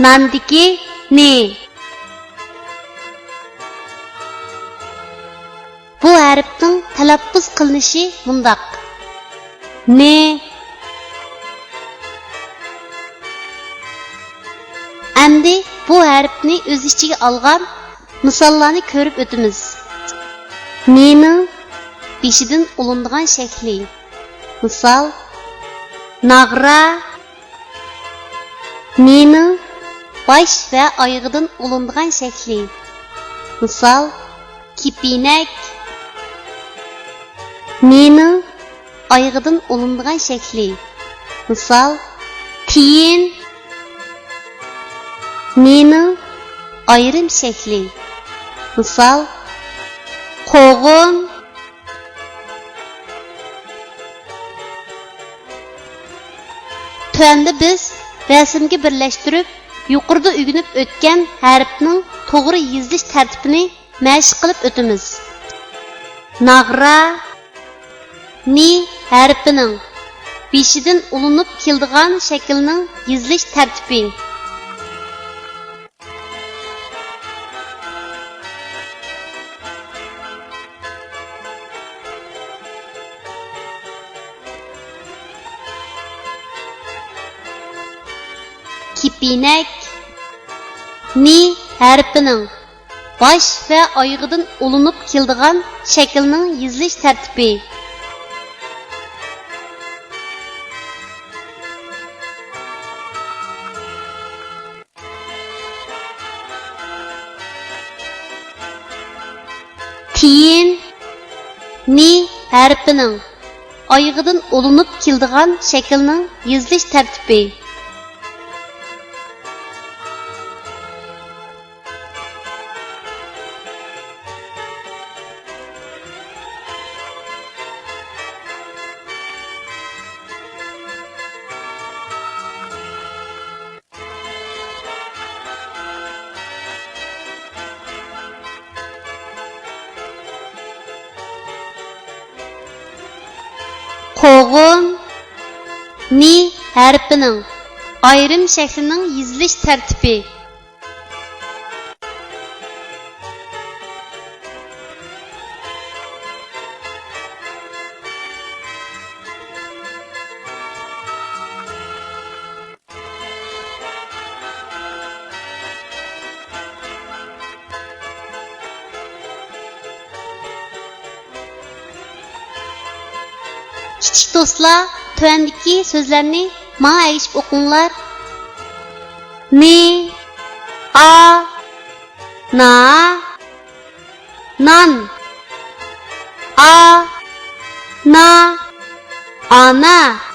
nandiki ni. Bu harfning talaffuz qilinishi mundaq. Ne. Endi bu harfni o'z ichiga olgan misollarni ko'rib o'tamiz. Nening beshidan ulindigan shakli. Misol nag'ra. Nening bosh va oyog'idan ulindigan shakli. Misol kipinak. Nening oyog'idan ulindigan shakli. Misol tiyin. Nening ayrim shakli. Misol qo'g'in. Tuanda biz rasmga birlashtirib, yuqorida o'rganib o'tgan harfning to'g'ri yozilish tartibini mashq qilib o'tamiz. Nag'ra ni harfining beshidan ulinib keladigan shaklning yozilish tartibi. Kipinak ni harfining bosh va oyog'idan ulinib keladigan shaklning yozilish tartibi. Tiyin ni harfining oyog'idan ulinib keladigan shaklning yozilish tartibi. Qo'g'in ni harfining ayrim shaklining yozilish tartibi. Kichik do'stlar, tuandagi so'zlarni menga aytib o'qinglar. Ni, a, na, nan, a, na, ana.